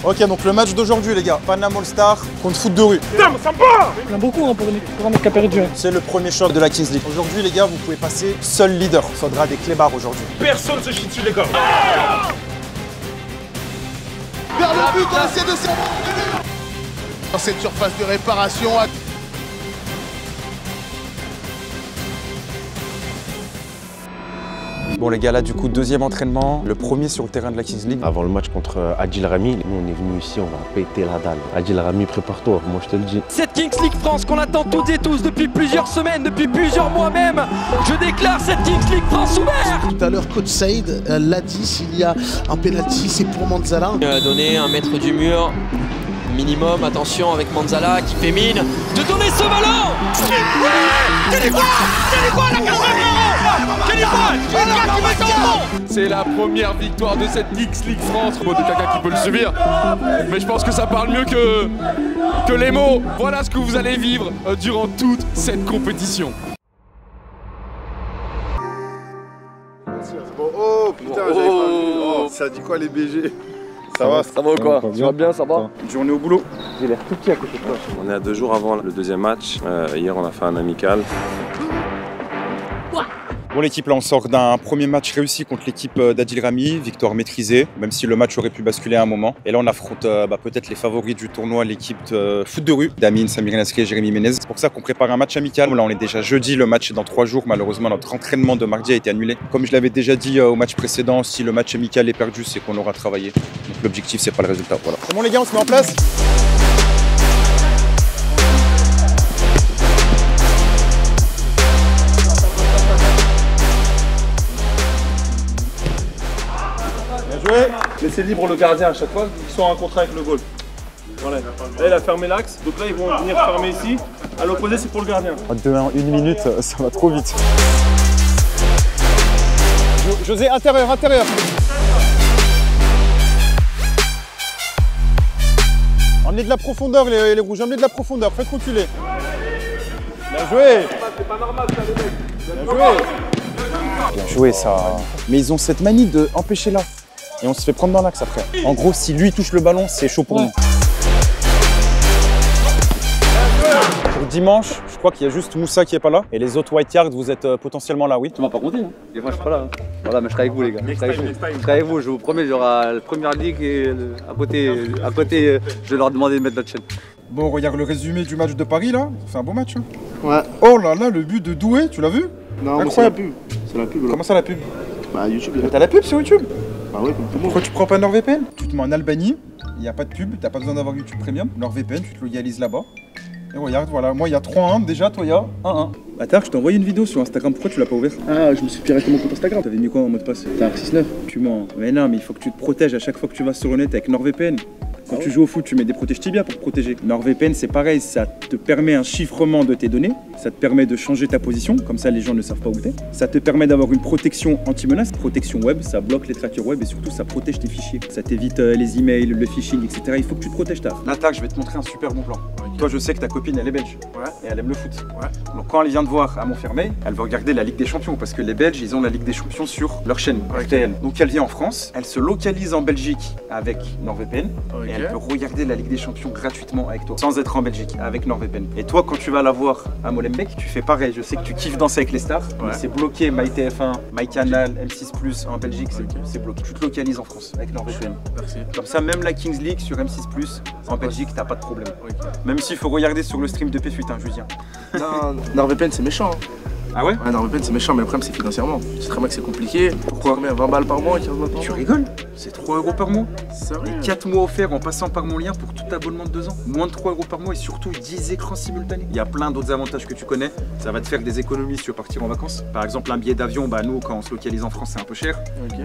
Ok, donc le match d'aujourd'hui, les gars. Paname All-Star contre foot de rue. Putain, mais ça me part. Il y en a beaucoup hein, pour un mec qui a perdu. C'est le premier choc de la Kings League. Aujourd'hui, les gars, vous pouvez passer seul leader. Il faudra des clébards aujourd'hui. Personne se chie dessus, les gars. Vers le but, on essaie de se... Dans cette surface de réparation. Bon les gars, là du coup, deuxième entraînement, le premier sur le terrain de la Kings League. Avant le match contre Adil Rami, nous on est venu ici, on va péter la dalle. Adil Rami, prépare-toi, moi je te le dis. Cette Kings League France qu'on attend toutes et tous depuis plusieurs semaines, depuis plusieurs mois même, je déclare cette Kings League France ouverte. Tout à l'heure, coach Saïd l'a dit, s'il y a un penalty, c'est pour Manzala. Donner un mètre du mur, minimum, attention avec Manzala qui fait mine de donner ce ballon. C'est la première victoire de cette Kings League France. Bon, de quelqu'un qui peut le subir, mais je pense que ça parle mieux que les mots. Voilà ce que vous allez vivre durant toute cette compétition. Bon, oh putain, j'avais pas vu. Oh, ça dit quoi les BG? Ça va ou quoi? Tu vas bien, ça va? Une journée au boulot. J'ai l'air tout petit à côté de toi. On est à 2 jours avant le deuxième match. Hier, on a fait un amical. Bon l'équipe, là on sort d'un premier match réussi contre l'équipe d'Adil Rami, victoire maîtrisée, même si le match aurait pu basculer à un moment. Et là on affronte peut-être les favoris du tournoi, l'équipe de foot de rue, Damien, Samir Nasri et Jérémy Ménez. C'est pour ça qu'on prépare un match amical. Là on est déjà jeudi, le match est dans 3 jours. Malheureusement notre entraînement de mardi a été annulé. Comme je l'avais déjà dit au match précédent, si le match amical est perdu, c'est qu'on aura travaillé. Donc l'objectif c'est pas le résultat. Voilà. C'est bon les gars, on se met en place. Laissez libre le gardien à chaque fois qu'ils sont en contrat avec le goal. Voilà. Là, il a fermé l'axe, donc là ils vont venir fermer ici. À l'opposé, c'est pour le gardien. 2-1, 1 minute, ça va trop vite. José, intérieur, intérieur. Emmenez de la profondeur les rouges, emmenez de la profondeur, faites reculer. Bien joué. C'est pas normal ça les mecs. Bien joué. Bien joué ça. Mais ils ont cette manie de empêcher là. Et on se fait prendre dans l'axe après. En gros, si lui touche le ballon, c'est chaud pour nous. Pour dimanche, je crois qu'il y a juste Moussa qui est pas là. Et les autres White Yards, vous êtes potentiellement là, oui? Tu m'as pas compté, hein. Des fois je suis pas là. Hein. Voilà, mais je serai avec vous les gars. Je serai avec vous, je vous promets, j'aurai la première ligue et à côté, je vais leur demander de mettre notre chaîne. Bon, regarde le résumé du match de Paris là. C'est un beau match. Hein. Ouais. Oh là là, le but de Doué, tu l'as vu? Non, mais c'est la pub. C'est la pub là. Comment ça la pub? Bah YouTube. Mais t'as la pub sur YouTube? Bah ouais, comme tout le monde. Pourquoi tu prends pas NordVPN? Tu te mets en Albanie, il n'y a pas de pub, t'as pas besoin d'avoir YouTube Premium. NordVPN, tu te localises là-bas. Et regarde, voilà, moi il y a 3-1 déjà, toi il y a 1-1. Attends, je t'ai envoyé une vidéo sur Instagram, pourquoi tu l'as pas ouvert? Ah, je me suis piré mon compte Instagram. T'avais mis quoi en mot de passe? T'as 6-9. Tu mens. Mais non, mais il faut que tu te protèges à chaque fois que tu vas sur le net avec NordVPN. Quand tu joues au foot, tu mets des protèges tibia pour te protéger. NordVPN, c'est pareil, ça te permet un chiffrement de tes données, ça te permet de changer ta position, comme ça les gens ne savent pas où t'es. Ça te permet d'avoir une protection anti-menace, protection web, ça bloque les trackers web et surtout ça protège tes fichiers. Ça t'évite les emails, le phishing, etc. Il faut que tu te protèges ta. Là, tac, je vais te montrer un super bon plan. Okay. Toi, je sais que ta copine, elle est belge. Ouais. Et elle aime le foot. Ouais. Donc quand elle vient te voir à Montfermeil, elle veut regarder la Ligue des Champions parce que les Belges, ils ont la Ligue des Champions sur leur chaîne RTL. Donc elle vient en France, elle se localise en Belgique avec NordVPN et elle peut regarder la Ligue des Champions gratuitement avec toi, sans être en Belgique, avec NordVPN. Et toi, quand tu vas la voir à Molenbeek, tu fais pareil. Je sais que tu kiffes danser avec les stars, mais c'est bloqué MyTF1, MyCanal, M6+, en Belgique, c'est bloqué. Tu te localises en France avec NordVPN. Merci. Comme ça, même la Kings League sur M6+, en Belgique, t'as pas de problème. Même s'il faut regarder sur le stream de P8, hein, Julien. Non, NordVPN, c'est méchant. Hein. Ah ouais? Ouais, NordVPN c'est méchant, mais le problème c'est financièrement. Tu sais très bien que c'est compliqué. Pourquoi? 20 balles par mois, 15 balles par mois. Tu rigoles? C'est 3 € par mois. Sérieux? 4 mois offerts en passant par mon lien pour tout abonnement de 2 ans. Moins de 3 € par mois et surtout 10 écrans simultanés. Il y a plein d'autres avantages que tu connais. Ça va te faire des économies si tu veux partir en vacances. Par exemple, un billet d'avion, bah nous quand on se localise en France c'est un peu cher.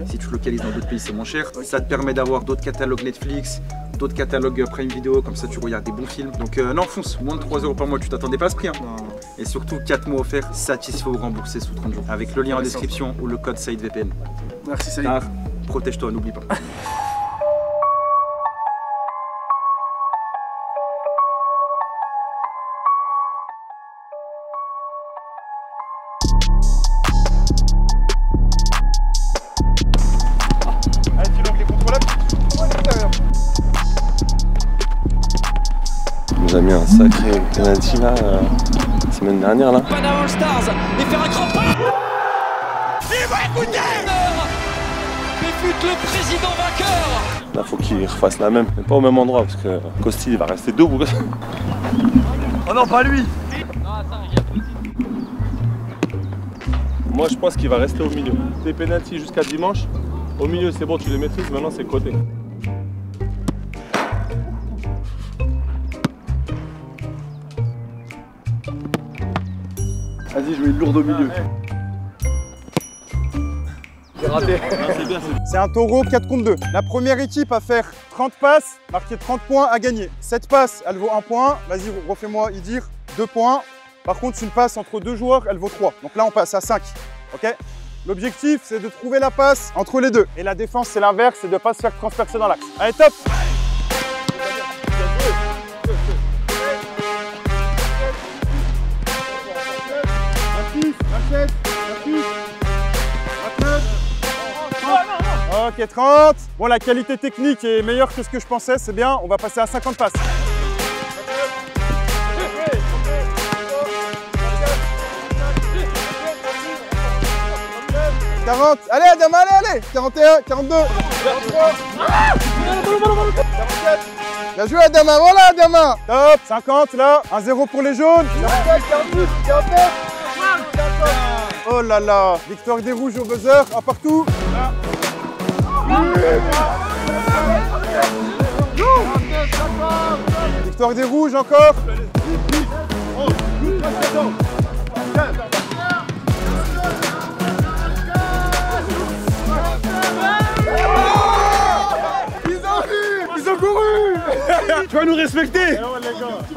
Si tu te localises dans d'autres pays c'est moins cher. Ça te permet d'avoir d'autres catalogues Netflix, d'autres catalogues Prime Video, comme ça tu regardes des bons films. Donc non, fonce, moins de 3 € par mois, tu t'attendais pas à ce prix. Hein. Et surtout 4 mois offerts, satisfait ou remboursé sous 30 jours. Avec le lien en description ou le code SaïdVPN. Merci Saïd. Protège-toi, n'oublie pas. Allez, tu l'onglet contrôlable, tu trouves à l'extérieur. nous a mis un sacré penalty là, la semaine dernière là. Panama All Stars et faire un grand pas. Il va écouter. Péfut le président vainqueur. Là faut qu'il refasse la même, mais pas au même endroit parce que Costi il va rester debout. Oh non, pas lui. Moi je pense qu'il va rester au milieu. Tes pénaltys jusqu'à dimanche, au milieu c'est bon, tu les maîtrises, maintenant c'est côté. Vas-y, je mets une lourde au milieu. J'ai raté. C'est un taureau 4 contre 2. La première équipe à faire 30 passes, marquer 30 points à gagner. Cette passe, elle vaut 1 point. Vas-y, refais-moi y dire 2 points. Par contre, une passe entre 2 joueurs, elle vaut 3. Donc là, on passe à 5. Ok? L'objectif, c'est de trouver la passe entre les deux. Et la défense, c'est l'inverse, c'est de ne pas se faire transpercer dans l'axe. Allez, top! Ok, 30. Bon, la qualité technique est meilleure que ce que je pensais, c'est bien. On va passer à 50 passes. 40. Allez, Adama, allez. 41, 42. 43. 47. Bien joué, Adama. Voilà, Adama. Top. 50, là. 1-0 pour les jaunes. 47, 48, 49. Oh là là. Victoire des rouges au buzzer. Un partout. Là. Victoire des rouges encore. Ils ont couru. Tu vas nous respecter.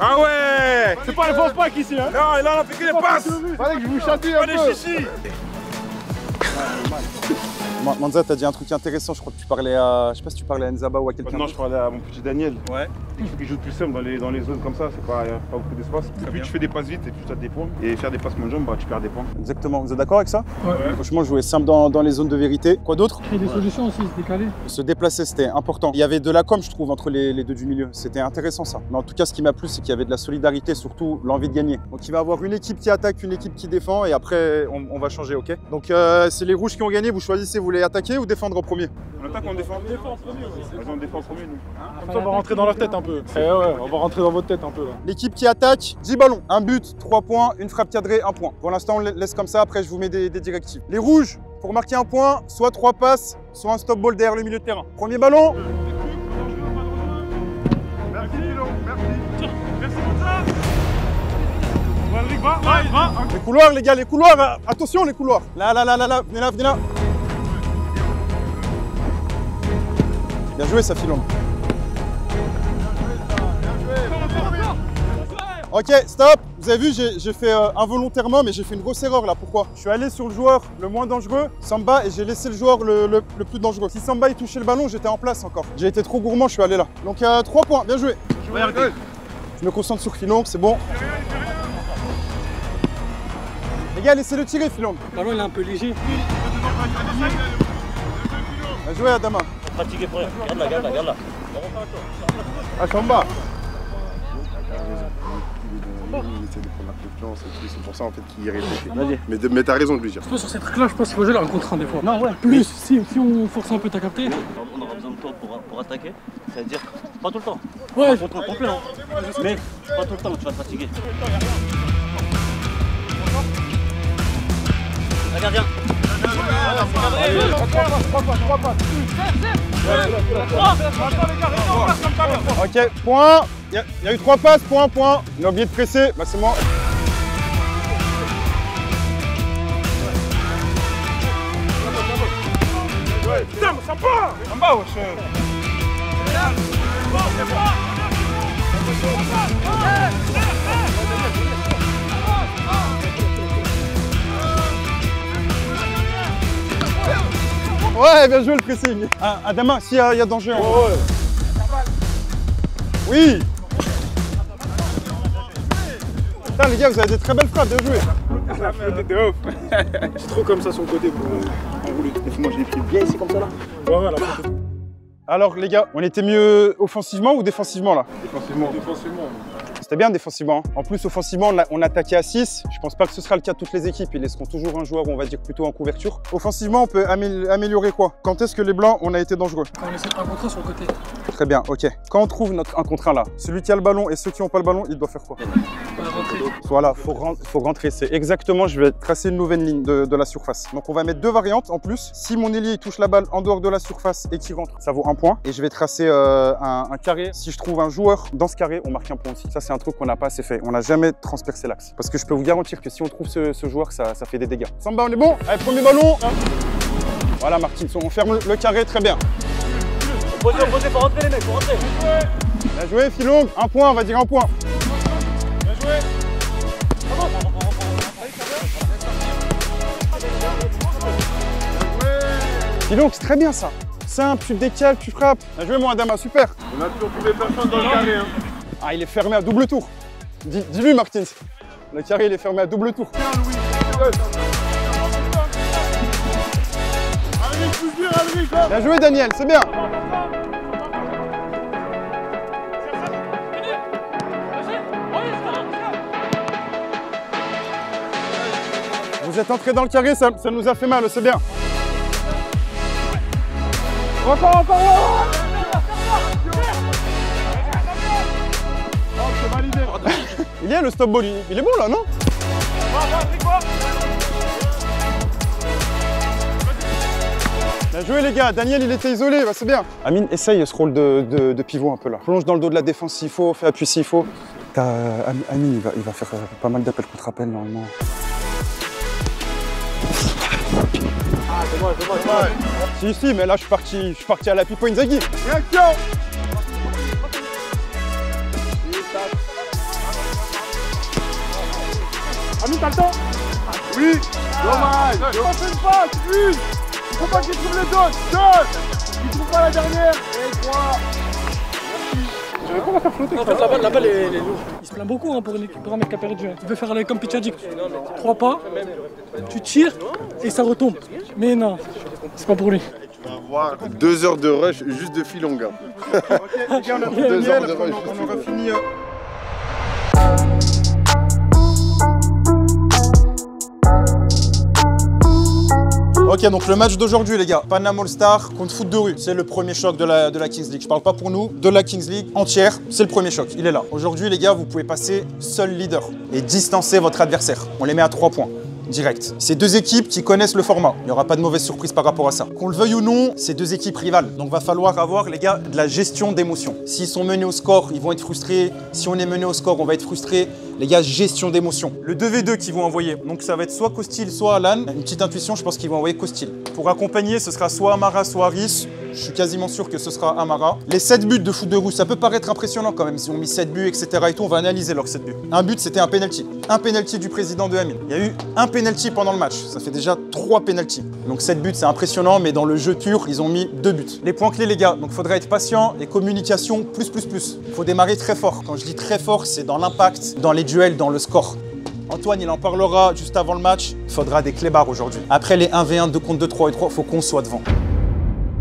Ah ouais. C'est pas les faux packs ici hein. Non, là on fait que les passes. Fallait que je vous chatouille un peu. Chichis. Manza, t'as dit un truc intéressant, je crois que tu parlais à... Je sais pas si tu parlais à Nzaba ou à quelqu'un. Non, je parlais à mon petit Daniel. Ouais. Il faut qu'il joue plus simple dans les zones comme ça, c'est pas beaucoup d'espace. Plus tu fais des passes vite et plus tu as des points. Et faire des passes moins jambes, bah, tu perds des points. Exactement, vous êtes d'accord avec ça? Ouais. Franchement, jouer simple dans les zones de vérité. Quoi d'autre? Créer des solutions aussi, se décaler. Se déplacer, c'était important. Il y avait de la com, je trouve, entre les deux du milieu. C'était intéressant ça. Mais en tout cas, ce qui m'a plu, c'est qu'il y avait de la solidarité, surtout l'envie de gagner. Donc il va y avoir une équipe qui attaque, une équipe qui défend et après, on va changer, ok? Donc c'est les rouges qui ont gagné, vous choisissez, vous voulez attaquer ou défendre en premier? On attaque, on défend. On défend en premier. Vas-y, on défend en premier, nous. Comme ça, on va rentrer dans leur tête un peu. Eh ouais, on va rentrer dans votre tête un peu là. L'équipe qui attaque, 10 ballons. Un but, 3 points, une frappe cadrée, 1 point. Pour l'instant, on laisse comme ça, après je vous mets des directives. Les rouges, pour marquer 1 point, soit 3 passes, soit un stop ball derrière le milieu de terrain. Premier ballon. Merci, Lilo. Merci. Merci pour ça. Va. Les couloirs, les gars, les couloirs. Attention, les couloirs. Là. Venez là. Bien joué, ça filonne. Ok, stop. Vous avez vu, j'ai fait involontairement, mais j'ai fait une grosse erreur là. Pourquoi? Je suis allé sur le joueur le moins dangereux, Samba, et j'ai laissé le joueur le plus dangereux. Si Samba il touchait le ballon, j'étais en place encore. J'ai été trop gourmand, je suis allé là. Donc 3 points, bien joué. Je me concentre sur Filon, c'est bon. Les gars, laissez-le tirer, Filon. Le ballon il est un peu léger. Bien joué, Adama. Fatigué pour rien. Regarde là. Ah, Samba. Il essaie de prendre la confiance et tout, c'est pour ça en fait qu'il y réfléchit. Mais t'as raison de lui dire. Sur cette truc là, je pense qu'il faut jouer là un contre un des fois. Non, ouais. Plus, si on force un peu, t'as capté. On aura besoin de toi pour attaquer. C'est-à-dire, pas tout le temps. Ouais. Contre un complet, hein. Mais pas tout le temps où tu vas te fatiguer. La gardien. Ok, point. Il y a eu 3 passes, point. On a oublié de presser, bah c'est moi. Putain, mais Samba, wesh. Ouais, bien joué le pressing. Adama, s'il y a danger. Ouais. Oui. Putain les gars, vous avez des très belles frappes, bien joué. C'est trop comme ça son côté pour enrouler. Moi je l'ai pris bien ici comme ça là. Ouais, là. Alors les gars, on était mieux offensivement ou défensivement là? Défensivement. C'était bien défensivement. En plus, offensivement, on a attaqué à 6. Je pense pas que ce sera le cas de toutes les équipes. Ils laisseront toujours un joueur, on va dire, plutôt en couverture. Offensivement, on peut améliorer quoi? Quand est-ce que les Blancs, on a été dangereux? On laisse un contre 1 sur le côté. Très bien, ok. Quand on trouve notre 1 contre 1 là, celui qui a le ballon et ceux qui n'ont pas le ballon, il doit faire quoi? Voilà, faut rentrer. C'est exactement, je vais tracer une nouvelle ligne de la surface. Donc on va mettre 2 variantes en plus. Si mon ailier touche la balle en dehors de la surface et qu'il rentre, ça vaut 1 point. Et je vais tracer un carré. Si je trouve un joueur dans ce carré, on marque 1 point aussi. Ça, c'est un truc qu'on n'a pas assez fait. On n'a jamais transpercé l'axe. Parce que je peux vous garantir que si on trouve ce joueur, ça fait des dégâts. Samba, on est bon? Allez, premier ballon. Voilà, Martins, on ferme le carré, très bien. Posez, faut rentrer les mecs, faut rentrer. Bien joué, Philong. 1 point, on va dire 1 point. Bien joué. Philong, c'est très bien ça. Simple, tu te décales, tu frappes. Bien joué, mon Adama, super. On a toujours trouvé personne dans le carré. Hein. Ah, il est fermé à double tour. Dis-lui, Martins. Le carré, il est fermé à double tour. Bien joué, Daniel, c'est bien. Vous êtes entré dans le carré, ça nous a fait mal, c'est bien. Encore. Il y a le stop ball, il est bon là, non? Bien joué les gars, Daniel il était isolé, bah, c'est bien. Amine, essaye ce rôle de pivot un peu là. Plonge dans le dos de la défense s'il faut, fais appui s'il faut. Amine il va faire pas mal d'appels contre appel normalement. C'est moi. Si, mais là je suis parti à la Pippo Inzaghi. Réaction! Amine, t'as le temps? Oui. Dommage. On fait une passe. Une. Il faut pas qu'il trouve les autres. 2. Il trouve pas la dernière. Et 3. Merci. J'avais pas la faire flotter. En fait, la balle est lourde. Il se plaint beaucoup pour un mec qui a perdu. Il veut faire comme Pichadjic. 3 pas, tu tires et ça retombe. Mais non, c'est pas pour lui. Tu vas avoir 2 heures de rush juste de Philong. Ok, les gars, on a 2 heures de rush. On aura fini. Ok, donc le match d'aujourd'hui, les gars. Panama All-Star contre Foot de rue. C'est le premier choc de la Kings League. Je parle pas pour nous, de la Kings League entière. C'est le premier choc. Il est là. Aujourd'hui, les gars, vous pouvez passer seul leader et distancer votre adversaire. On les met à 3 points. Direct. C'est 2 équipes qui connaissent le format. Il n'y aura pas de mauvaise surprise par rapport à ça. Qu'on le veuille ou non, c'est 2 équipes rivales. Donc va falloir avoir, les gars, de la gestion d'émotions. S'ils sont menés au score, ils vont être frustrés. Si on est mené au score, on va être frustrés. Les gars, gestion d'émotions. Le 2v2 qu'ils vont envoyer, donc ça va être soit Costil, soit Alan. Une petite intuition, je pense qu'ils vont envoyer Costil. Pour accompagner, ce sera soit Amara, soit Harris. Je suis quasiment sûr que ce sera Amara. Les 7 buts de Foot de rue, ça peut paraître impressionnant quand même. Si on mis 7 buts, etc. et tout, on va analyser leurs 7 buts. Un but, c'était un penalty. Un penalty du président de Amine. Il y a eu un penalty pendant le match. Ça fait déjà 3 penalties. Donc 7 buts, c'est impressionnant, mais dans le jeu pur, ils ont mis 2 buts. Les points clés, les gars, donc il faudra être patient et communication plus. Il faut démarrer très fort. Quand je dis très fort, c'est dans l'impact, dans les duels, dans le score. Antoine, il en parlera juste avant le match. Il faudra des clébards aujourd'hui. Après les 1v1, 2 contre 2, 3 et 3, il faut qu'on soit devant.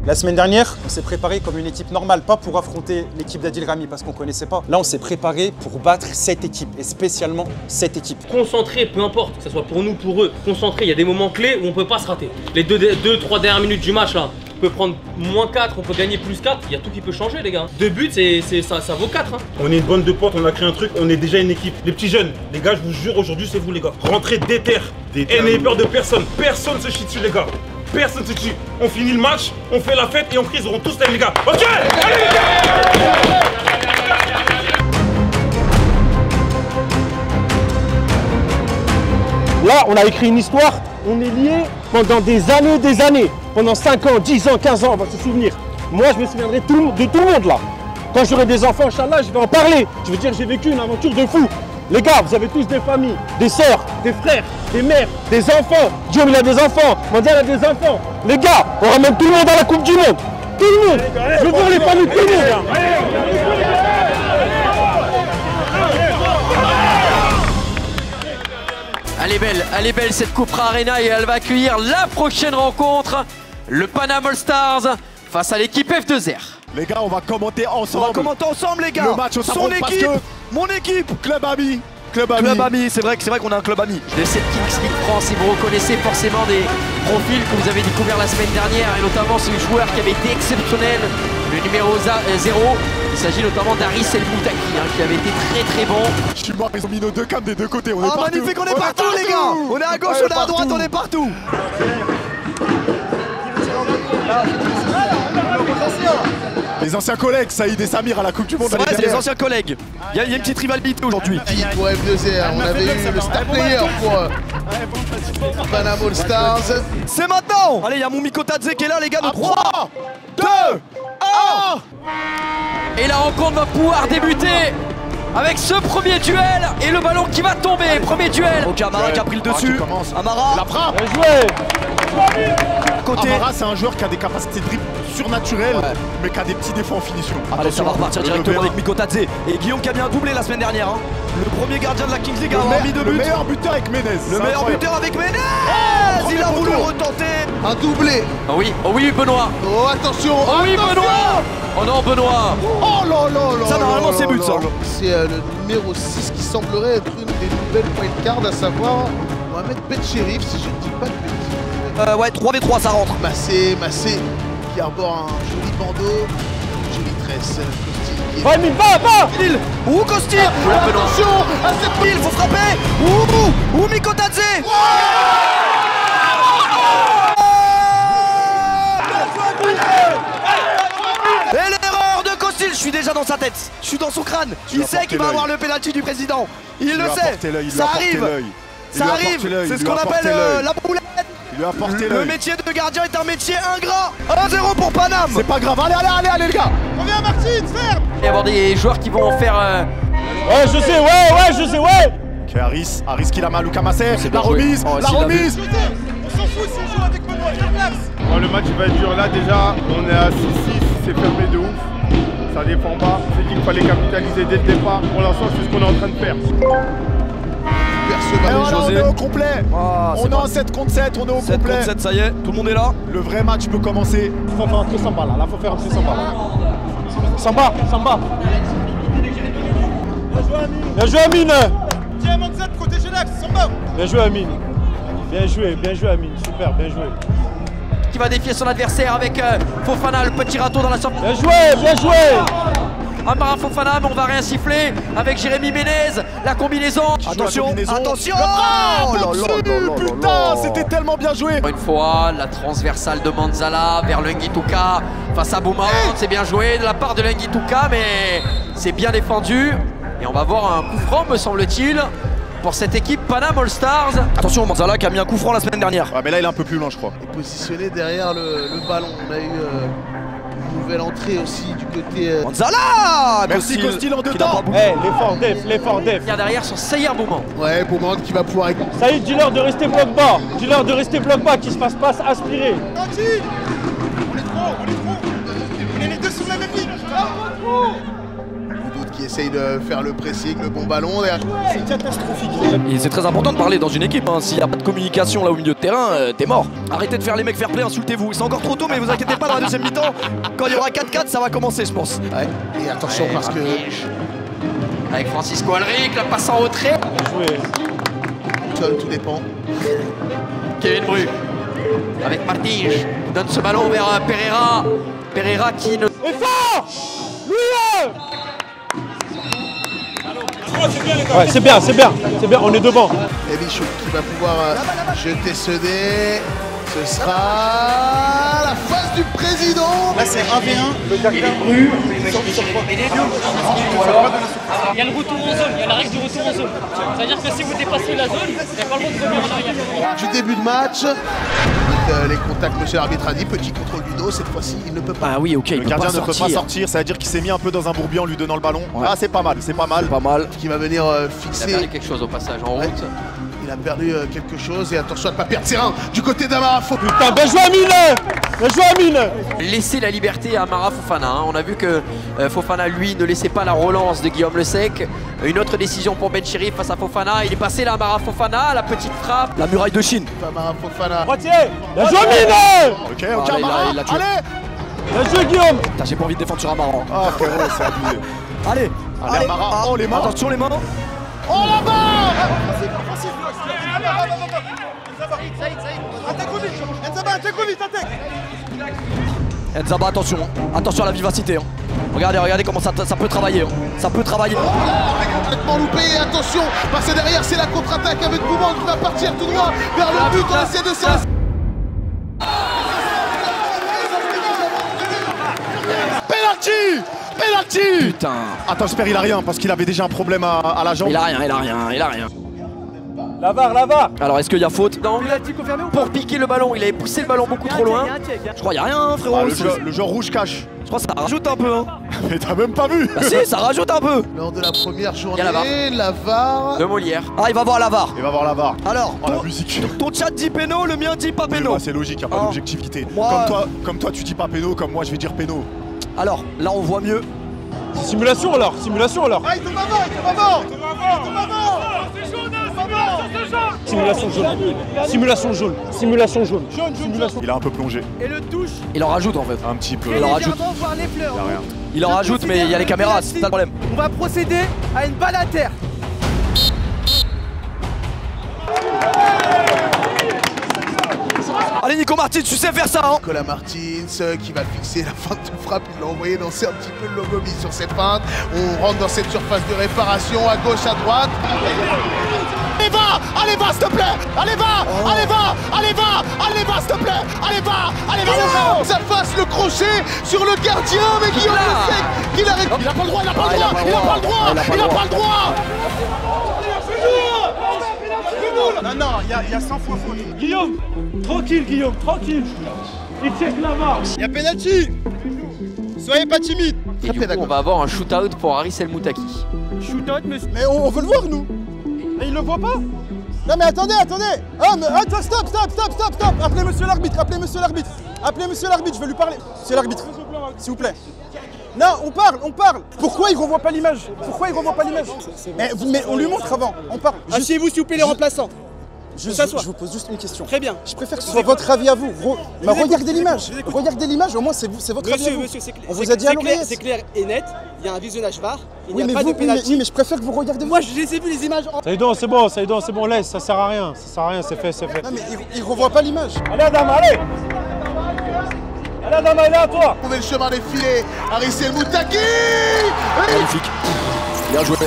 La semaine dernière, on s'est préparé comme une équipe normale, pas pour affronter l'équipe d'Adil Rami parce qu'on ne connaissait pas. Là, on s'est préparé pour battre cette équipe, et spécialement cette équipe. Concentré, peu importe, que ce soit pour nous, pour eux. Concentré, il y a des moments clés où on ne peut pas se rater. Les 2-3 dernières minutes du match, là, on peut prendre -4, on peut gagner +4. Il y a tout qui peut changer, les gars. 2 buts, ça vaut 4. Hein. On est une bande de potes, on a créé un truc, on est déjà une équipe. Les petits jeunes, les gars, je vous jure, aujourd'hui, c'est vous, les gars. Rentrez déter. Et n'ayez peur de personne. Personne se chie dessus, les gars. Personne se tue. On finit le match, on fait la fête et on crie, ils auront tous les gars. Ok, allez les gars. Là, on a écrit une histoire, on est liés pendant des années. Pendant 5 ans, 10 ans, 15 ans, on va se souvenir. Moi, je me souviendrai de tout le monde là. Quand j'aurai des enfants, Inch'Allah, je vais en parler. Je veux dire, j'ai vécu une aventure de fou. Les gars, vous avez tous des familles, des sœurs, des frères, des mères, des enfants. Guillaume, il a des enfants. Mondial a des enfants. Les gars, on ramène tout le monde à la Coupe du Monde. Tout le monde. Je veux voir les familles, tout le monde. Elle est belle cette Cupra Arena et elle va accueillir la prochaine rencontre, le Panama All Stars face à l'équipe F2R. Les gars, on va commenter ensemble. On va commenter ensemble, les gars. Le match au son équipe, mon équipe. Club ami. Club ami, c'est vrai qu'on a un club ami. De cette Kings League France, et vous reconnaissez forcément des profils que vous avez découverts la semaine dernière, et notamment ce joueur qui avait été exceptionnel, le numéro 0. Il s'agit notamment d'Aris El Moutaki, qui avait été très bon. Je suis mort, ils ont mis nos deux cams des deux côtés. On est partout. Magnifique, on est partout, les gars. On est à gauche, on est à droite, on est partout. Les anciens collègues, Saïd et Samir à la Coupe du Monde. C'est vrai, c'est les anciens collègues. Il y a une petite rivalité aujourd'hui. Pour F2R, on avait eu le star player pour Panama All Stars. C'est maintenant. Allez, il y a mon Mikotadze qui est là, les gars. 3, 2, 1. Et la rencontre va pouvoir débuter avec ce premier duel et le ballon qui va tomber. Premier duel. Ok, Amara qui a pris le dessus. Amara. La frappe. Bien joué. Amara, c'est un joueur qui a des capacités de dribble surnaturelles, mais qui a des petits défauts en finition. Allez, ça va repartir directement avec Mikotadze. Et Guillaume qui a bien doublé la semaine dernière. Le premier gardien de la Kings League a mis 2 buts. Le meilleur buteur avec Menez. Le meilleur buteur avec Menez. Il a voulu retenter. Un doublé. Oh oui, Benoît. Oh, attention. Oh oui, Benoît. Oh non, Benoît. Oh là là. Ça, normalement, c'est but, ça. C'est le numéro 6 qui semblerait être une des nouvelles wildcards, à savoir Mohamed Bencherif, si je ne dis pas de bêtises. Ouais, 3v3, ça rentre. Massé, qui arbore un joli bandeau, une jolie tresse. Il Ouh, Costil. Attention à cette il faut frapper. Ouh, Mikotadze. Et l'erreur de Costil, je suis déjà dans sa tête, je suis dans son crâne. Il sait qu'il va avoir le pénalty du président. Il le sait. Ça arrive. Ça arrive. C'est ce qu'on appelle la boulette. Il lui a porté le métier de gardien est un métier ingrat. 1-0 pour Paname. C'est pas grave. Allez, les gars. Reviens, Martine, ferme. Il va y avoir des joueurs qui vont faire. Ouais, je sais. Ok, Aris qui la main à Lucas Masser. La remise. On s'en fout si on joue avec Benoît. Le match va être dur là déjà. On est à 6-6. C'est fermé de ouf. Ça défend pas. C'est dit qu'il fallait capitaliser dès le départ. Pour l'instant, c'est ce qu'on est en train de faire. On est au complet. On est en 7 contre 7, on est au complet. 7 contre 7, ça y est, tout le monde est là. Le vrai match peut commencer. Faut faire un truc Samba là, faut faire un truc Samba là. Samba. Bien joué Amine. Tiens, Manzat, protégez l'axe, Samba. Bien joué Amine. Bien joué Amine, super, bien joué. Qui va défier son adversaire avec Fofana, le petit râteau dans la sortie. Bien joué. Amara Fofana, mais on va rien siffler avec Jérémy Menez, la combinaison. Attention. Putain, c'était tellement bien joué. Une fois, la transversale de Manzala vers Lungi-Tuka face à Boumaoun, c'est bien joué de la part de Lungi-Tuka, mais c'est bien défendu. Et on va voir un coup franc, me semble-t-il, pour cette équipe Panama All Stars. Attention, Manzala qui a mis un coup franc la semaine dernière. Ouais, mais là il est un peu plus loin, je crois. Et positionné derrière le ballon. On a eu une nouvelle entrée aussi du côté. Manzala. Merci Costil en deux temps. L'effort def. Il y a derrière sur Saïr Bouman. Ouais, Bouman qui va pouvoir être. Saïd, dis-leur de rester bloc bas. Qu'ils se fassent pas aspirer. Gentil. On est trop. On est les deux sur la même ligne. Qui essaye de faire le pressing, le bon ballon. C'est catastrophique. Et c'est très important de parler dans une équipe. S'il n'y a pas de communication là au milieu de terrain, t'es mort. Arrêtez de faire les mecs fair play, insultez-vous. C'est encore trop tôt, mais vous inquiétez pas, dans la deuxième mi-temps, quand il y aura 4-4, ça va commencer, je pense. Ouais, et attention parce que. Avec Francisco Alric, la passe en retrait. Tout dépend. Kevin Bru avec Martins, donne ce ballon vers Pereira. Pereira qui ne. Et fort. Ouais, c'est bien, on est devant. Et Bichou qui va pouvoir jeter ce dé. Ce sera la face du président. Là c'est 1v1. Le gardien il y a le retour en zone, il y a la règle du retour en zone. C'est-à-dire que si vous dépassez la zone, vous n'avez pas le droit de revenir en arrière. Du début de match, les contacts, monsieur l'arbitre a dit, petit contrôle du dos, cette fois-ci il ne peut pas. Ah oui, ok, le gardien ne peut pas sortir, ça veut dire qu'il s'est mis un peu dans un bourbier en lui donnant le ballon. Ouais. Ah c'est pas mal. Qui va venir fixer. Il a perdu quelque chose au passage en route. Il a perdu quelque chose et attention à ne pas perdre terrain du côté d'Amara Fofana. Putain, bien joué Amine. Laissez la liberté à Amara Fofana. On a vu que Fofana, lui, ne laissait pas la relance de Guillaume Le Sec. Une autre décision pour Bencherif face à Fofana. Il est passé là, Amara Fofana, la petite frappe. La muraille de Chine. Amara Fofana. Droitier. Bien joué Amine. Ok, Amara. Allez. Bien joué, Guillaume. Putain, j'ai pas envie de défendre sur Amaran. Ah, frérot, c'est abusé. Allez, allez, Amara. Oh, les mains. Attention, les mains. Oh, là-bas. Nzaba, attention. Attention à la vivacité. Regardez comment ça peut travailler. Ça peut travailler. Complètement loupé, et attention, passer derrière, c'est la contre-attaque avec Bouman qui va partir tout droit vers le but, on essaie de ça. Penalty. Putain. Attends, j'espère il a rien parce qu'il avait déjà un problème à la jambe. Il a rien. La VAR. Alors, est-ce qu'il y a faute? Non. Pour piquer le ballon, il avait poussé le ballon beaucoup trop loin. Je crois qu'il n'y a rien, frérot. Ah, le joueur rouge cache. Je crois que ça rajoute un peu. Hein. Mais t'as même pas vu. Bah si, ça rajoute un peu. Lors de la première journée, la VAR. De Molière. Ah, il va voir la VAR. Il va voir la VAR. Alors, la musique. Ton chat dit péno, le mien dit pas péno. Oui, bah, c'est logique, y a pas d'objectivité. Comme toi, tu dis pas péno, comme moi, je vais dire péno. Alors, là, on voit mieux. Simulation alors. Ah, il tombe avant. Simulation jaune. Il a un peu plongé. Et le touche. Il en rajoute en fait. Un petit peu. Il en rajoute. Voir les fleurs. Il a rien. Il en rajoute, mais il y a les caméras, c'est pas le problème. On va procéder à une balle à terre. Allez Nico Martins, tu sais faire ça hein. Nicolas Martins qui va fixer la feinte de frappe, il l'a envoyé danser un petit peu le logo mis sur cette feinte. On rentre dans cette surface de réparation à gauche, à droite. Allez va, s'il te plaît. Allez va, s'il te plaît. Allez va. Ça fasse le crochet sur le gardien, mais Guillaume le sait qu'il a Il a pas le droit. Non, il y a 100 fois faute. Guillaume, tranquille. Il check la VAR. Il y a penalty. Soyez pas timide. Et du coup, on va avoir un shootout pour Haris El Moutaki. Shootout, monsieur. Mais on veut le voir, nous. Mais il le voit pas. Non mais attendez. Ah mais attends, stop. Appelez monsieur l'arbitre, je vais lui parler. Monsieur l'arbitre, s'il vous plaît. Non, on parle. Pourquoi il revoit pas l'image? Mais on lui montre avant, on parle. Asseyez-vous s'il vous plaît les remplaçants. Je vous pose juste une question. Très bien. Je préfère que ce soit votre avis à vous. Regardez l'image, au moins c'est votre avis à vous. Monsieur, c'est clair. On vous a dit à l'oreille. C'est clair et net, il y a un visionnage VAR, il n'y a mais pas de pénalty. Oui, mais je préfère que vous regardez. Moi, je les ai vu les images. Saïdon, c'est bon, laisse, ça sert à rien, c'est fait. Non mais il revoit pas l'image. Allez Adama, allez, Adama, il est à toi. Trouver le chemin des filets, Haris El Moutaki. Magnifique. Bien joué.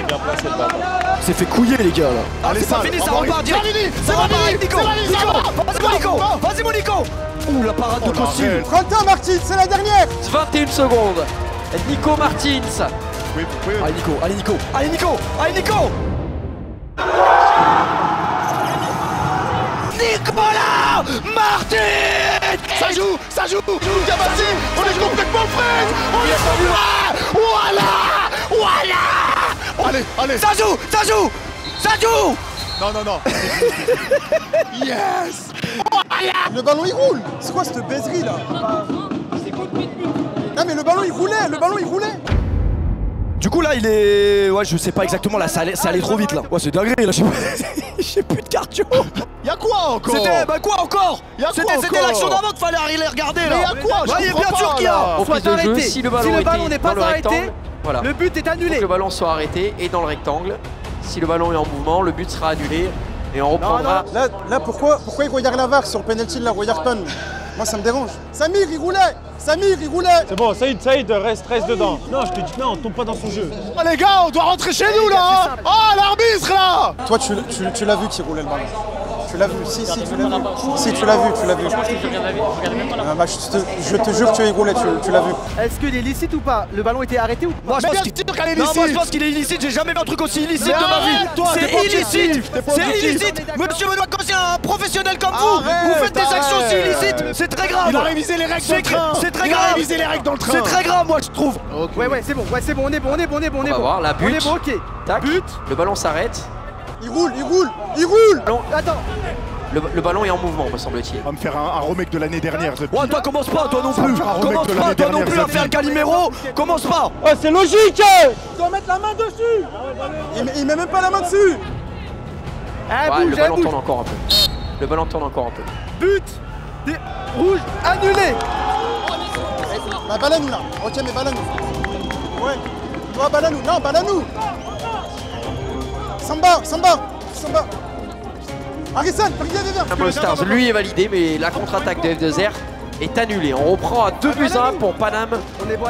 Bien placé le bâtard. C'est fait couiller les gars là. Allez, ça finit, ça repart direct. Ça repart avec Nico. Vas-y mon Nico. Ouh, la parade de costume. 30 ans Martins, c'est la dernière. 21 secondes. Nico Martins. Oui. Allez Nico. Nicolas Martins. Ça joue. Gabassi, on est complètement frais. On est pas vu. Voilà. Allez. Ça joue. Non. Yes. Le ballon il roule. C'est quoi cette baiserie là? Non mais le ballon il roulait. Du coup là il est... Ouais je sais pas exactement là, ça allait trop vite là. Ouais c'est dinguerie là, j'ai plus de cardio. Y'a quoi encore? C'était l'action d'avant qu'il fallait aller regarder là. Mais y'a quoi? Il est bien sûr qu'il y a. Au prise de jeu, si le ballon n'est pas arrêté, voilà. Le but est annulé. Faut que le ballon soit arrêté et dans le rectangle. Si le ballon est en mouvement, le but sera annulé et on reprendra. Là pourquoi il regarde la VAR sur le penalty, il la regarde pas nous? Moi ça me dérange. Samir il roulait. C'est bon, Saïd, reste dedans. Non, je te dis non, tombe pas dans son jeu. Oh les gars, on doit rentrer chez nous là. Oh l'arbitre là. Toi tu l'as vu qu'il roulait le ballon. Tu l'as vu, si tu l'as vu. Si tu l'as vu. Je te jure que tu as roulé, tu l'as vu. Est-ce qu'il est licite ou pas? Le ballon était arrêté ou pas? Moi je pense qu'il est illicite, j'ai jamais vu un truc aussi illicite de ma vie. C'est illicite. Monsieur Benoît, quand c'est un professionnel comme vous faites des actions aussi illicites, c'est très grave. Il a révisé les règles dans le train. C'est très grave. C'est très grave moi je trouve. Ouais, c'est bon, on est bon. On va voir la but. On est bon, ok. Tac. Le ballon s'arrête. Il roule. Attends. Le ballon est en mouvement, me semble-t-il. On va me faire un remake de l'année dernière. Ouais, toi commence pas, toi non plus. À faire Calimero. Commence pas. Oh, c'est logique. Tu dois mettre la main dessus. Il met même pas la main dessus. Le ballon tourne encore un peu. But. Rouge annulé. Bah Balanou là. Ok, mais Balanou. Ouais. Toi, Balanou. Non, Balanou. Samba. Harrison, All Stars, lui est validé, mais la contre-attaque de F2R est annulée. On reprend à 2-1 pour Panam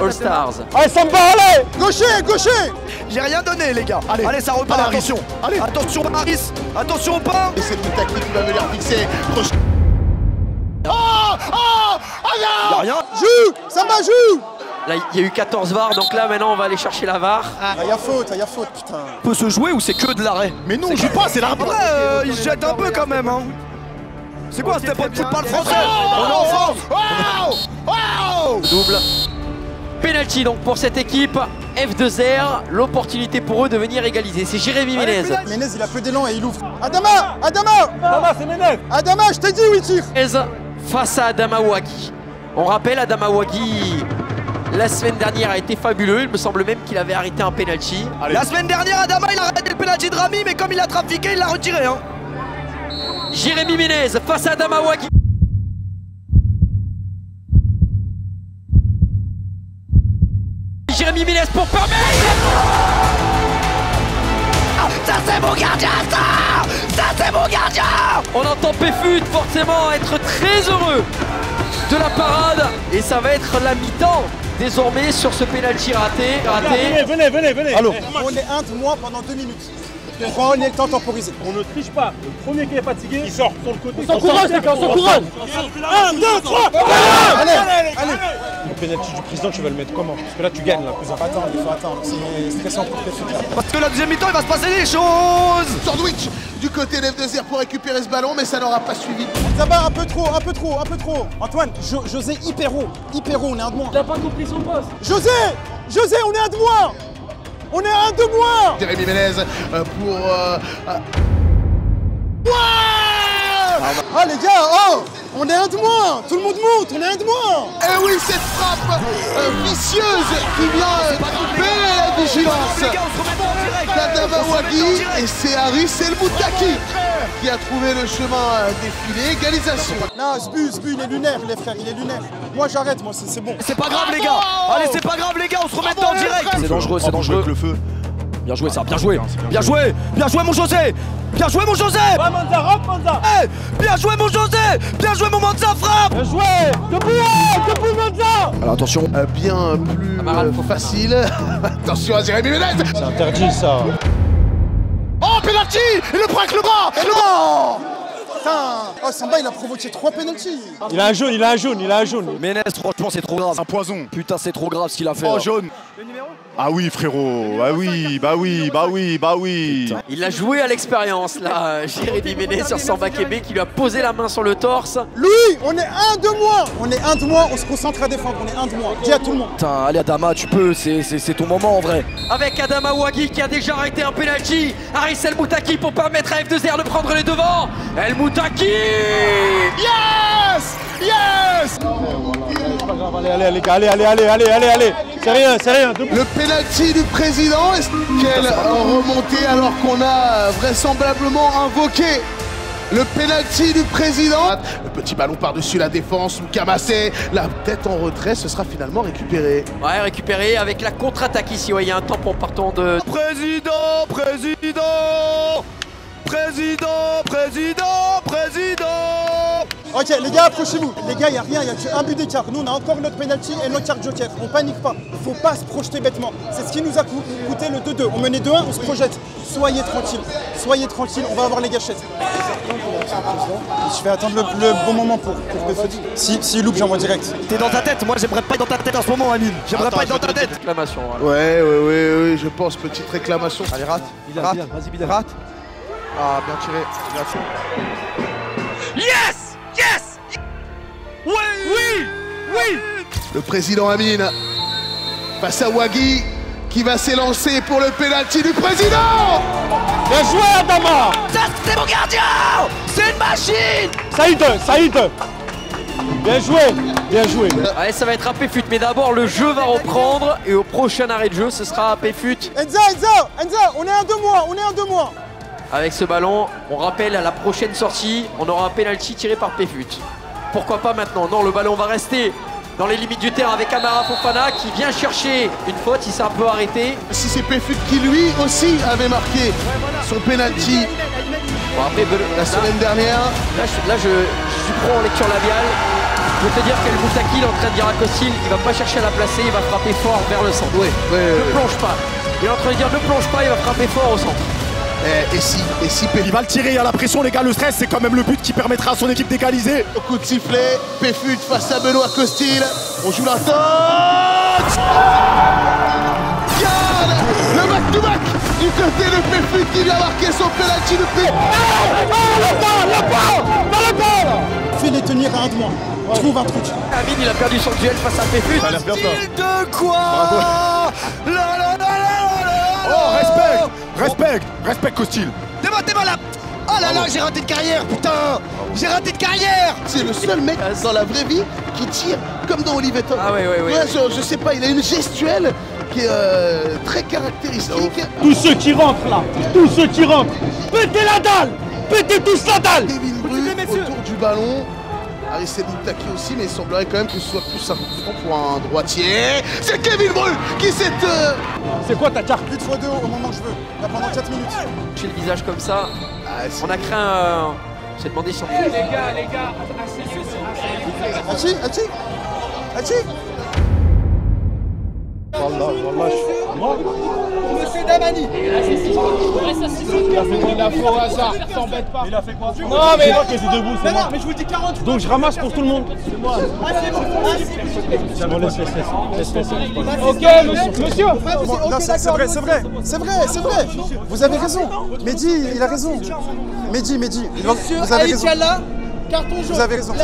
All Stars. Allez, Samba, allez. Gaucher. J'ai rien donné, les gars. Allez, ça repart. Attention. Allez. Attention, Maris. Attention au pain. Et c'est Moutaki qui va venir fixer. Y'a rien. Joue. Samba, joue. Là, il y a eu 14 VAR, donc là, maintenant, on va aller chercher la VAR. Il y a faute, putain. Peut se jouer ou c'est que de l'arrêt? Mais non, joue pas, c'est l'arbitre. Après, il se jette un peu quand même. Hein. C'est quoi, c'était pas de football français? On est en France. Double. Penalty donc pour cette équipe. F2R, l'opportunité pour eux de venir égaliser. C'est Jérémy Ménez. Ménez, il a peu d'élan et il ouvre. Adama, c'est Ménez. Adama, je t'ai dit où il tire. Face à Adama Ouagui. On rappelle, Adama Ouagui, la semaine dernière a été fabuleux. Il me semble même qu'il avait arrêté un penalty. La semaine dernière, Adama, il a arrêté le penalty de Rami, mais comme il a trafiqué, il l'a retiré. Hein. Jérémy Ménez face à Adama Ouagui. Jérémy Ménez pour permettre. Ça c'est mon gardien, ça c'est mon gardien. On entend Péfut forcément être très heureux de la parade. Et ça va être la mi-temps désormais sur ce penalty raté. Venez. Allô. On est un de moins pendant 2 minutes. Prenez le temps de temporiser. On ne triche pas. Le premier qui est fatigué, il sort sur le côté. On s'encourage, les gars, on s'encourage. 1, 2, 3. Allez. Le penalty du président, tu vas le mettre comment? Parce que là, tu gagnes là, cousin. Il faut attendre. C'est stressant pour Péfut là. Parce que la deuxième mi-temps, il va se passer des choses. Sandwich du côté d'F2R pour récupérer ce ballon, mais ça n'aura pas suivi. Zabar, un peu trop. Antoine, José, hyper haut, on est un de moins. Il a pas compris son poste. José, on est un de moins. On est un de moins. Jérémy Ménez pour... Ah les gars, on est un de moins. Tout le monde monte, on est un de moins. Et oui, cette frappe vicieuse qui vient couper la vigilance d'Adama Ouagui. Et c'est Haris El Moutaki qui a trouvé le chemin défilé. Égalisation. Non, Sbu, il est lunaire, les frères, il est lunaire. Moi j'arrête, c'est bon. C'est pas grave les gars. Allez, c'est pas grave les gars, on se remet en direct. C'est dangereux, c'est dangereux. Avec le feu. Bien joué ça, bien joué mon José. Bien joué mon José. Ouais, Manza, hop, Manza. Hey, bien joué mon José. Bien joué mon Manza, frappe. Bien joué. Debout, Manza. Alors attention, bien plus facile. Attention à Jérémy Ménez. C'est interdit ça. Oh, penalty. Il le braque le bras. Non. Oh, Samba, il a provoqué 3 penalties. Il a un jaune. Ménez, franchement, c'est trop grave. Un poison. Putain, c'est trop grave ce qu'il a fait. Oh, là. jaune. Ah oui, frérot. Bah oui. Putain. Il a joué à l'expérience là, Jérémy Ménez sur Samba Kébé qui lui a posé la main sur le torse. Louis, on est un de moins. On se concentre à défendre, on est un de moins. Dis à tout le monde. Putain, allez Adama, tu peux, c'est ton moment en vrai. Avec Adama Ouagui qui a déjà arrêté un penalty. Haris El Moutaki pour permettre à F2R de prendre les devants. El Moutaki. Yes. C'est pas grave, allez les gars, allez. C'est rien. Debout. Le penalty du président, quelle remontée alors qu'on a vraisemblablement invoqué le penalty du président. Le petit ballon par-dessus la défense, Kamassé, la tête en retrait, ce sera finalement récupéré. Ouais, récupéré avec la contre-attaque ici. Ouais, il y a un temps pour partant de... Président. Ok, les gars, approchez-vous. Les gars, il n'y a rien, il n'y a qu'un but d'écart. Nous, on a encore notre penalty et notre carte joker. On panique pas. Il ne faut pas se projeter bêtement. C'est ce qui nous a coûté le 2-2. On menait 2-1, on se projette. Soyez tranquille, on va avoir les gâchettes. Je vais attendre le bon moment pour Péfut. Si il loupe, j'envoie direct. T'es dans ta tête, moi j'aimerais pas être dans ta tête en ce moment, Amine. J'aimerais pas être dans ta tête. Réclamation. Ouais, je pense, petite réclamation. Allez, rate. Vas-y, Bilal. Rate. Ah, bien tiré. Yes. Oui. Le président Amine face à Ouagui qui va s'élancer pour le penalty du président. Bien joué Adama. Ça c'est mon gardien. C'est une machine. Saïd. Bien joué. Allez, ça va être à Péfut, mais d'abord le jeu va reprendre et au prochain arrêt de jeu, ce sera à Péfut. Enza, on est un de moins. Avec ce ballon, on rappelle à la prochaine sortie, on aura un penalty tiré par Péfut. Pourquoi pas maintenant? Non, le ballon va rester dans les limites du terrain avec Amara Fofana qui vient chercher une faute, il s'est un peu arrêté. Si c'est Péfut qui lui aussi avait marqué son penalty la semaine dernière. Là je prends en lecture labiale. Je peux te dire qu'El Moutaki est en train de dire à Costil, il va pas chercher à la placer, il va frapper fort vers le centre. Ne plonge pas. Il est en train de dire ne plonge pas, il va frapper fort au centre. Et si Il va le tirer, il y a la pression les gars, le stress c'est quand même le but qui permettra à son équipe d'égaliser. Coup de sifflet, Péfut face à Benoît Costil. On joue la tête. Le back-to-back du côté de Péfut qui vient marquer son penalty de Péfut. Le ball. Fais-les tenir à un de moi. Trouve un truc. Amine il a perdu son duel face à Péfut. Ça a l'air bien ça. De quoi? Oh, respect Costil. T'es mal là. Oh là là, j'ai raté de carrière, putain. J'ai raté de carrière. C'est le seul mec dans la vraie vie qui tire comme dans Oliveto. Ah ouais. Je sais pas, il a une gestuelle qui est très caractéristique. Tous ceux qui rentrent là, tous ceux qui rentrent, pétez la dalle, pétez tous la dalle. Kevin Bru autour du ballon. Aris El Moutaki aussi, mais il semblerait quand même que ce soit plus un coup franc pour un droitier. C'est Kevin Bru qui s'est... C'est quoi ta carte? 8 x 2 au moment que je veux. Là pendant 4 minutes. J'ai le visage comme ça. On a craint... On s'est demandé si on... Les gars, Hachi. Monsieur Damani. Il a fait la faux hasard, t'embête pas. Il a fait quoi? Non mais moi qui suis debout, c'est moi. Mais je vous dis 40. Donc je ramasse pour tout le monde. C'est moi. C'est bon. Laisse. Ok, monsieur. Non, c'est vrai. Vous avez raison. Mehdi, il a raison. Mehdi, vous avez raison. Carton jaune. Vous avez raison.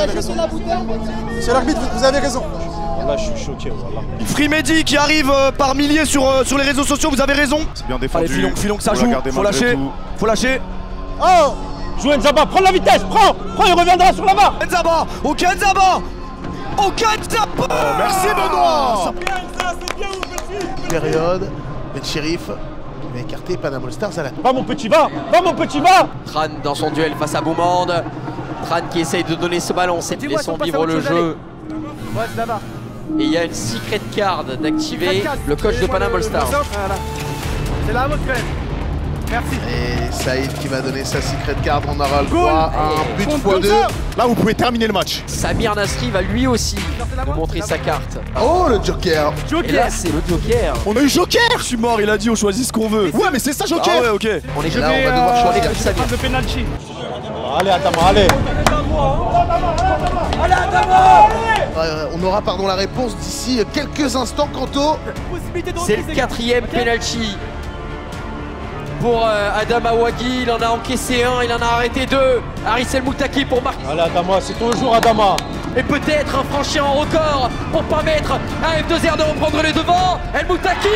Monsieur l'arbitre, vous avez raison. Là, je suis choqué. Voilà. Free Mehdi qui arrive par milliers sur les réseaux sociaux, vous avez raison. C'est bien défendu. Allez, filon, ça joue. Faut lâcher. Oh, joue Nzaba, prends la vitesse, prends, il reviendra sur la barre. Nzaba. Merci Benoît. Période. Ben Chérif qui va écarter Panama All Stars à la... Va mon petit, va. Tran dans son duel face à Boumande. Tran qui essaye de donner ce ballon, c'est laissons vivre le jeu. Ouais, c'est là-bas. Et il y a une secret card d'activer le coach de Panama All Stars. Voilà. C'est la vôtre quand même. Merci. Et Saïd qui va donner sa secret card, on aura le droit à un but x2. Là vous pouvez terminer le match. Samir Nasri va lui aussi nous montrer sa carte. Oh le Joker. Et là c'est le Joker. On a eu Joker. Je suis mort, il a dit on choisit ce qu'on veut. Ouais mais c'est ça Joker. Ah ouais ok. On est là, on va devoir choisir. Le penalty. Allez Adama, allez. On aura la réponse d'ici quelques instants quant au... C'est le 4e penalty pour Adama Ouagui. Il en a encaissé un, il en a arrêté 2. Aris El Moutaki pour marquer. Allez Adama, c'est ton jour Adama. Et peut-être un franchir en record pour permettre à F2R de reprendre les devants. El Moutaki.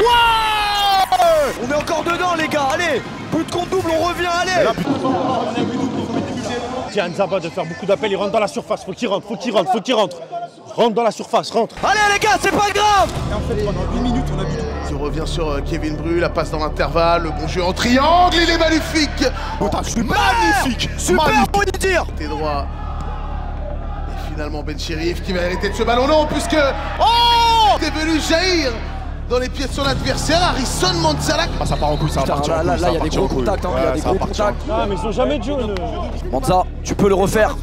On est encore dedans les gars, allez. But contre double, on revient, allez. Dis à Nzaba de faire beaucoup d'appels, il rentre dans la surface, faut qu'il rentre. Rentre dans la surface, rentre. Allez les gars, c'est pas grave. Et en fait, pendant 8 minutes, on a vu tout. Je reviens sur Kevin Bru, la passe dans l'intervalle, le bon jeu en triangle, il est magnifique. Magnifique. Super, on va dire. T'es droit. Et finalement Ben Chérif qui va hériter de ce ballon, non, puisque... Oh, t'es venu jaillir dans les pieds de son adversaire, Harrison Manzala. Ah ça part en couille, ça va partir en couille. Là, il y a des gros contacts, il y a des gros contacts. Ah mais ils ont jamais de jaune. Manza, tu peux le refaire.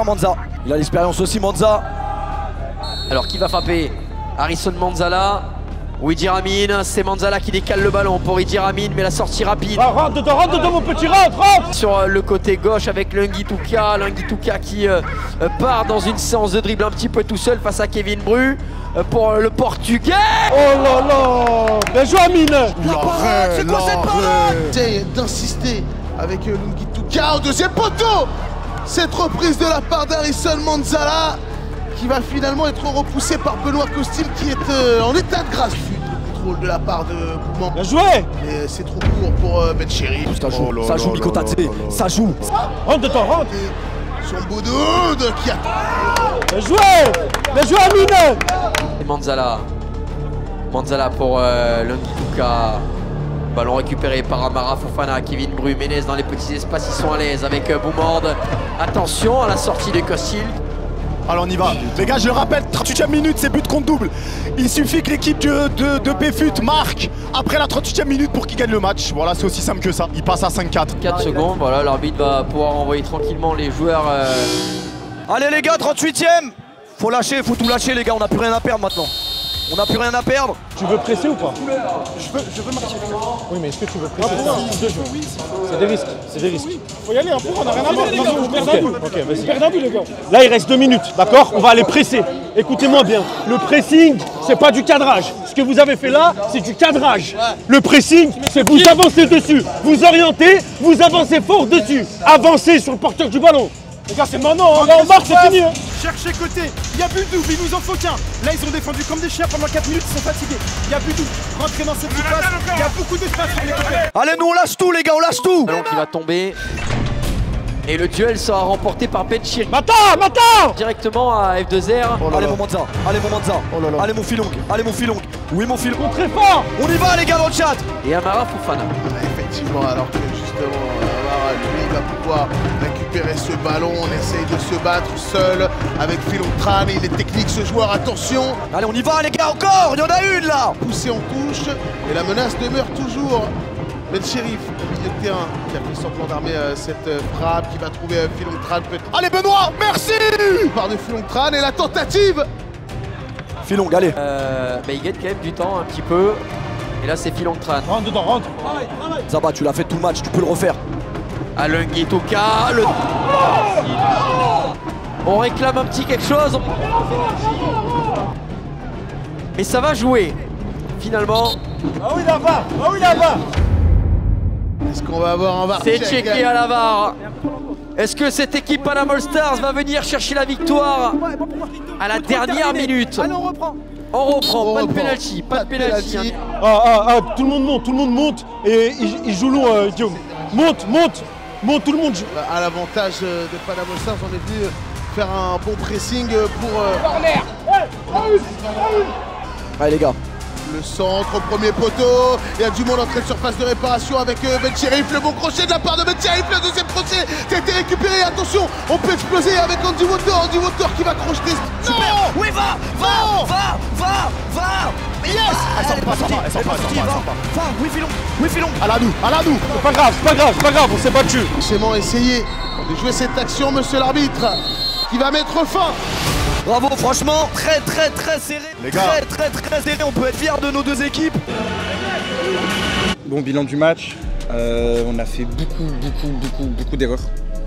Manza. Il a l'expérience aussi Manza. Alors qui va frapper? Harrison Manzala ou Idir Amin? C'est Manzala qui décale le ballon pour Idir Amin, mais la sortie rapide. Ah, rentre dedans mon petit, rentre. Sur le côté gauche avec Lungi Touka qui part dans une séance de dribble un petit peu tout seul face à Kevin Bru pour le Portugais. Oh là là, bien joué Amin. C'est quoi cette parade? Essaye d'insister avec Lungi Touka au deuxième poteau. Cette reprise de la part d'Harrison Manzala qui va finalement être repoussé par Benoît Costil qui est en état de grâce. Contrôle de la part de Bouman. Bien joué. Mais c'est trop court pour Ben Chérif. Ça joue Nico Tadze, ça joue. Rentre dedans, rentre. Son Boudoud qui a... Bien joué Amin. Et Manzala pour Lungi Touka. Ballon récupéré par Amara Fofana, Kevin Bru, Ménez dans les petits espaces, ils sont à l'aise avec Boumande. Attention à la sortie de Costil. Alors on y va. Les gars, je le rappelle, 38e minute, c'est but contre double. Il suffit que l'équipe de Péfut marque après la 38e minute pour qu'il gagne le match. Voilà, c'est aussi simple que ça. Il passe à 5-4. 4 secondes, voilà, l'arbitre va pouvoir envoyer tranquillement les joueurs. Allez les gars, 38e. Faut lâcher, faut tout lâcher les gars, on n'a plus rien à perdre maintenant. On n'a plus rien à perdre. Tu veux presser ou pas? Je veux marquer. Oui, mais est-ce que tu veux presser? C'est des risques, c'est des risques. Faut y aller, pour, on n'a rien à voir. On perd d'un but. Ok, vas-y. On perd d'un but, les gars. Là, il reste 2 minutes, d'accord? On va aller presser. Écoutez-moi bien, le pressing, c'est pas du cadrage. Ce que vous avez fait là, c'est du cadrage. Le pressing, c'est vous avancez dessus. Vous orientez, vous avancez fort dessus. Avancez sur le porteur du ballon. Les gars, c'est maintenant, là on marque, c'est fini. Cherchez côté, il y a but double, il nous en faut qu'un. Là ils ont défendu comme des chiens pendant 4 minutes, ils sont fatigués. Il y a but double, rentrez dans cette surface, il y a beaucoup d'espace sur les côtés. Allez, nous on lâche tout les gars, on lâche tout. Ballon qui va tomber. Et le duel sera remporté par Benchir. Mata Directement à F2R. Allez mon Manza, allez mon Manza. Allez mon Filong, allez mon Filong. Oui mon Filong. Très fort. On y va les gars dans le chat. Et Amara Fofana. Effectivement, alors que justement, lui il va pouvoir récupérer ce ballon, on essaye de se battre seul avec Filon-Tran, il est technique ce joueur, attention. Allez on y va les gars, encore, il y en a une là. Poussé en touche, et la menace demeure toujours. Benchirif, milieu de terrain, qui a fait semblant d'armer cette frappe, qui va trouver Filon-Tran. Allez Benoît, merci. Par de Filon-Tran et la tentative. Filong, allez. Il gagne quand même du temps un petit peu. Et là c'est Filon-Tran. Rentre dedans, rentre. Zaba, tu l'as fait tout le match, tu peux le refaire. Alungituka, on réclame un petit quelque chose. Mais ça va jouer, finalement. Ah oui là-bas, ah oui là-bas. Est-ce qu'on va avoir un VAR? C'est checké à la VAR. Est-ce que cette équipe Panama All Stars va venir chercher la victoire à la dernière minute? Allez, on reprend. On reprend, pas de penalty, pas de penalty. Tout le monde monte et ils jouent long, Guillaume. Monte, tout le monde. À l'avantage de Panama All Stars, on est venu faire un bon pressing pour... Corner. Allez les gars. Le centre au premier poteau, il y a du monde en train de surface de réparation avec Benchirif, le bon crochet de la part de Benchirif, le deuxième crochet qui a été récupéré, attention, on peut exploser avec Andy Water qui va crocheter. Non. Oui, va. Yes. Elle sort pas. Va, oui Filong. À la nous. C'est pas grave, on s'est battu. Forcément essayer de jouer cette action, monsieur l'arbitre, qui va mettre fin. Bravo, franchement, très serré. Les gars. Très serré, on peut être fiers de nos deux équipes. Bon bilan du match, on a fait beaucoup d'erreurs.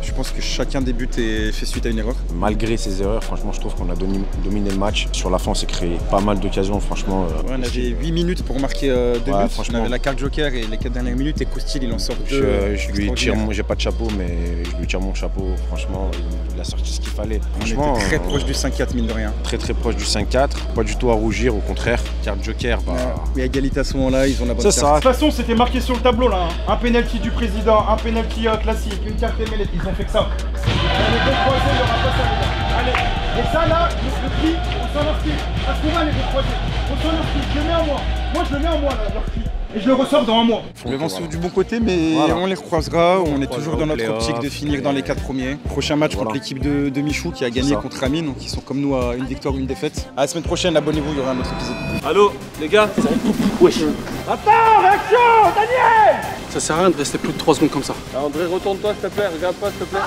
Je pense que chacun des buts est fait suite à une erreur. Malgré ces erreurs, franchement, je trouve qu'on a dominé le match. Sur la fin, on s'est créé pas mal d'occasions, franchement. Ouais, on avait 8 minutes pour marquer 2 buts. Franchement. On avait la carte joker et les 4 dernières minutes et Costil il en sort 2. Je lui tire, j'ai pas de chapeau, mais je lui tire mon chapeau. Franchement, il a sorti ce qu'il fallait. Franchement, on était très proche du 5-4 mine de rien. Très proche du 5-4. Pas du tout à rougir, au contraire. Carte joker, Et à égalité à ce moment-là, ils ont la bonne carte. De toute façon, c'était marqué sur le tableau là. Un penalty du président, un penalty classique, une carte MLF. Ils ont fait que ça. Les deux croisés, il n'y aura pas ça, les gars. Allez, et ça là, le prix, on s'en inscrit. À ce qu'on va les deux croisés. On s'en inscrit, je le mets en moi. Moi je le mets en moi là, leur prix. Et je le ressors dans un mois. Le vent souffle du bon côté, mais on les recroisera. On est toujours dans notre optique de finir dans les 4 premiers. Prochain match contre l'équipe de Michou qui a gagné contre Amine, donc ils sont comme nous à une victoire, une défaite. À la semaine prochaine, abonnez-vous, il y aura un autre épisode. Allô, les gars. Wesh. Attends, réaction, Daniel. Ça sert à rien de rester plus de 3 secondes comme ça. André, retourne-toi s'il te plaît, regarde-toi s'il te plaît.